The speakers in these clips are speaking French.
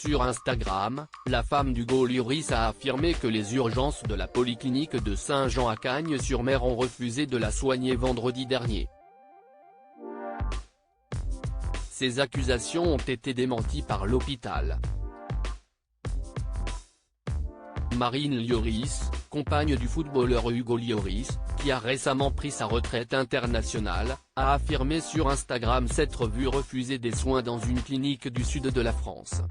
Sur Instagram, la femme d'Hugo Lloris a affirmé que les urgences de la polyclinique de Saint-Jean-à-Cagnes-sur-Mer ont refusé de la soigner vendredi dernier. Ces accusations ont été démenties par l'hôpital. Marine Lloris, compagne du footballeur Hugo Lloris, qui a récemment pris sa retraite internationale, a affirmé sur Instagram s'être vue refuser des soins dans une clinique du sud de la France.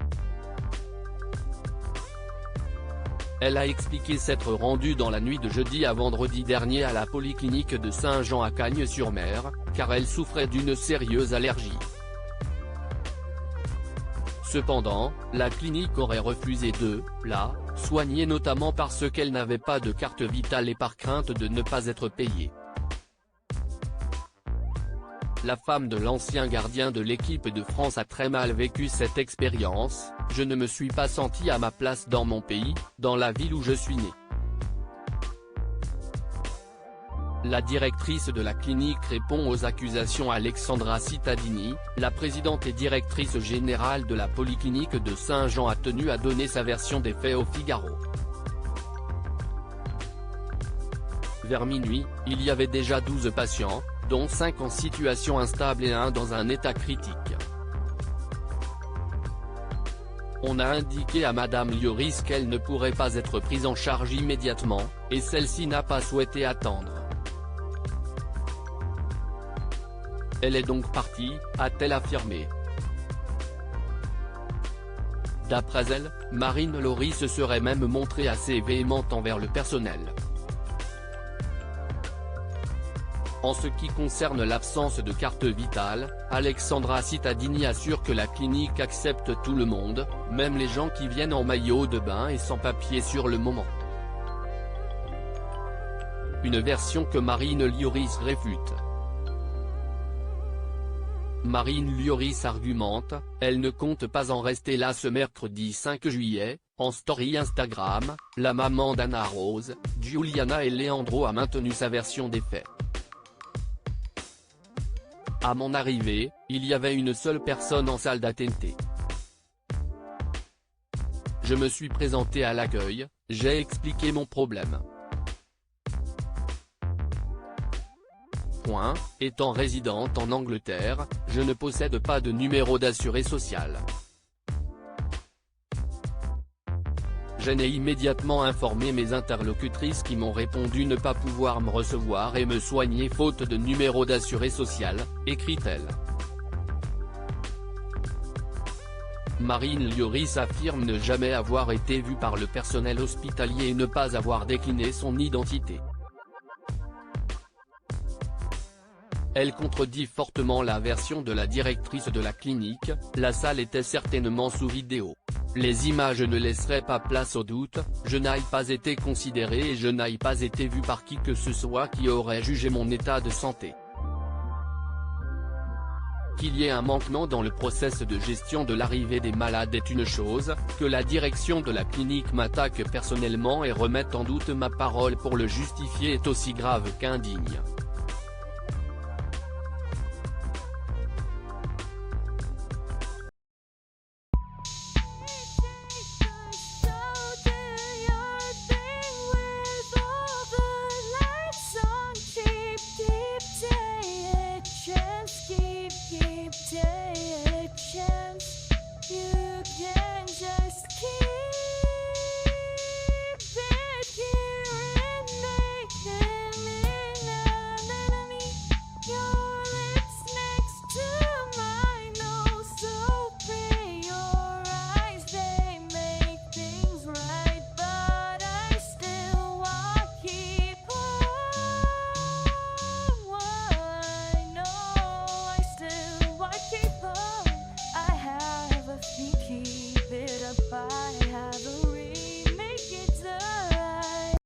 Elle a expliqué s'être rendue dans la nuit de jeudi à vendredi dernier à la polyclinique de Saint-Jean-à-Cagnes-sur-Mer, car elle souffrait d'une sérieuse allergie. Cependant, la clinique aurait refusé de la soigner notamment parce qu'elle n'avait pas de carte vitale et par crainte de ne pas être payée. La femme de l'ancien gardien de l'équipe de France a très mal vécu cette expérience. « Je ne me suis pas sentie à ma place dans mon pays, dans la ville où je suis née. » La directrice de la clinique répond aux accusations. Alexandra Cittadini, la présidente et directrice générale de la polyclinique de Saint-Jean, a tenu à donner sa version des faits au Figaro. Vers minuit, il y avait déjà 12 patients, dont 5 en situation instable et 1 dans un état critique. On a indiqué à Madame Lloris qu'elle ne pourrait pas être prise en charge immédiatement, et celle-ci n'a pas souhaité attendre. Elle est donc partie, a-t-elle affirmé. D'après elle, Marine Lloris se serait même montrée assez véhémente envers le personnel. En ce qui concerne l'absence de carte vitale, Alexandra Cittadini assure que la clinique accepte tout le monde, même les gens qui viennent en maillot de bain et sans papier sur le moment. Une version que Marine Lloris réfute. Marine Lloris argumente, elle ne compte pas en rester là. Ce mercredi 5 juillet, en story Instagram, la maman d'Anna Rose, Giuliana et Leandro a maintenu sa version des faits. À mon arrivée, il y avait une seule personne en salle d'attente. Je me suis présenté à l'accueil, j'ai expliqué mon problème. Étant résidente en Angleterre, je ne possède pas de numéro d'assuré social. Je n'ai immédiatement informé mes interlocutrices qui m'ont répondu ne pas pouvoir me recevoir et me soigner faute de numéro d'assuré social, écrit-elle. Marine Lloris affirme ne jamais avoir été vue par le personnel hospitalier et ne pas avoir décliné son identité. Elle contredit fortement la version de la directrice de la clinique, la salle était certainement sous vidéo. Les images ne laisseraient pas place au doute, je n'ai pas été considérée et je n'ai pas été vue par qui que ce soit qui aurait jugé mon état de santé. Qu'il y ait un manquement dans le process de gestion de l'arrivée des malades est une chose, que la direction de la clinique m'attaque personnellement et remette en doute ma parole pour le justifier est aussi grave qu'indigne.